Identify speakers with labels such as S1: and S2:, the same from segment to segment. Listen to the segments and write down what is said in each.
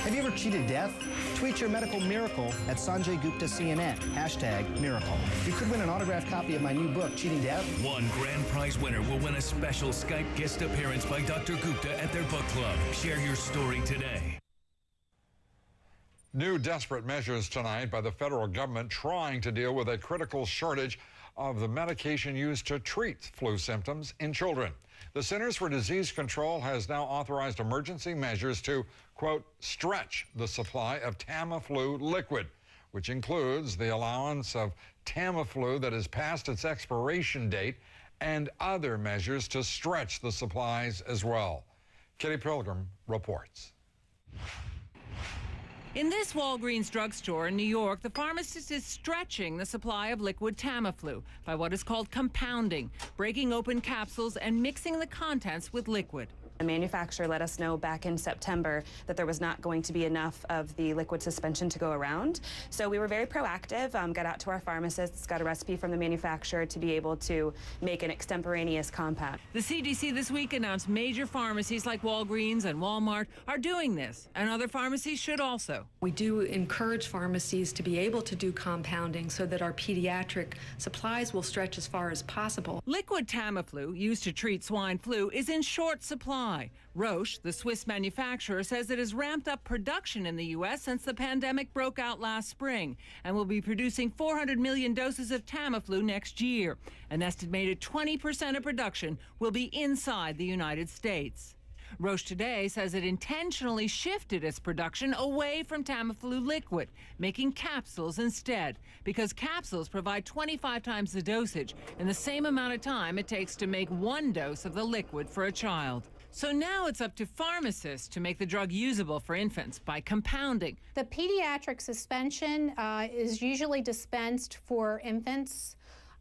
S1: Have you ever cheated death? Tweet your medical miracle at Sanjay Gupta CNN, #miracle. You could win an autographed copy of my new book, Cheating Death.
S2: One grand prize winner will win a special Skype guest appearance by Dr. Gupta at their book club. Share your story today.
S3: New desperate measures tonight by the federal government trying to deal with a critical shortage of the medication used to treat flu symptoms in children. The Centers for Disease Control has now authorized emergency measures to, quote, stretch the supply of Tamiflu liquid, which includes the allowance of Tamiflu that has passed its expiration date and other measures to stretch the supplies as well. Kitty Pilgrim reports.
S4: In this Walgreens drugstore in New York, the pharmacist is stretching the supply of liquid Tamiflu by what is called compounding, breaking open capsules and mixing the contents with liquid.
S5: The manufacturer let us know back in September that there was not going to be enough of the liquid suspension to go around. So we were very proactive, got out to our pharmacists, got a recipe from the manufacturer to be able to make an extemporaneous compound.
S4: The CDC this week announced major pharmacies like Walgreens and Walmart are doing this, and other pharmacies should also.
S6: We do encourage pharmacies to be able to do compounding so that our pediatric supplies will stretch as far as possible.
S4: Liquid Tamiflu, used to treat swine flu, is in short supply. Roche, the Swiss manufacturer, says it has ramped up production in the U.S. since the pandemic broke out last spring and will be producing 400 million doses of Tamiflu next year. An estimated 20% of production will be inside the United States. Roche today says it intentionally shifted its production away from Tamiflu liquid, making capsules instead, because capsules provide 25 times the dosage in the same amount of time it takes to make one dose of the liquid for a child. So now it's up to pharmacists to make the drug usable for infants by compounding.
S7: The pediatric suspension is usually dispensed for infants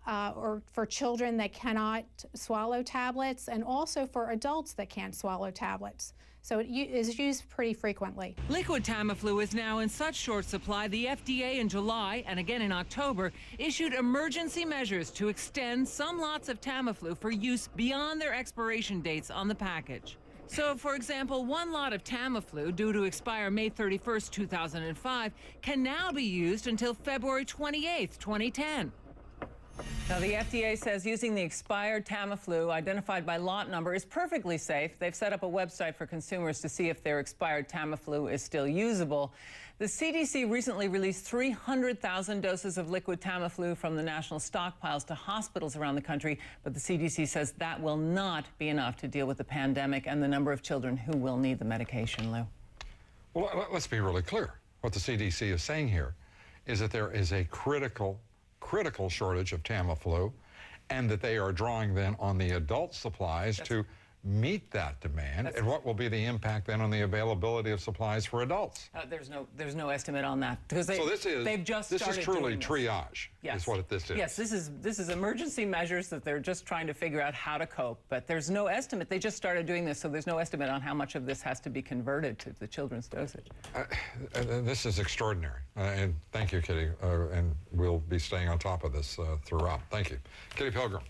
S7: or for children that cannot swallow tablets, and also for adults that can't swallow tablets. So it is used pretty frequently.
S4: Liquid Tamiflu is now in such short supply, the FDA in July and again in October issued emergency measures to extend some lots of Tamiflu for use beyond their expiration dates on the package. So, for example, one lot of Tamiflu, due to expire May 31st, 2005, can now be used until February 28th, 2010. Now, the FDA says using the expired Tamiflu identified by lot number is perfectly safe. They've set up a website for consumers to see if their expired Tamiflu is still usable. The CDC recently released 300,000 doses of liquid Tamiflu from the national stockpiles to hospitals around the country, but the CDC says that will not be enough to deal with the pandemic and the number of children who will need the medication, Lou.
S3: Well, let's be really clear. What the CDC is saying here is that there is a critical shortage of Tamiflu, and that they are drawing then on the adult supplies to meet that demand. And what will be the impact then on the availability of supplies for adults?
S4: There's no estimate on that, because they've just started.
S3: This is truly triage.
S4: Yes.
S3: Is what this is.
S4: Yes, this is emergency measures that they're just trying to figure out how to cope. But there's no estimate. They just started doing this, so there's no estimate on how much of this has to be converted to the children's dosage.
S3: This is extraordinary. And thank you, Kitty. And we'll be staying on top of this throughout. Thank you. Kitty Pilgrim.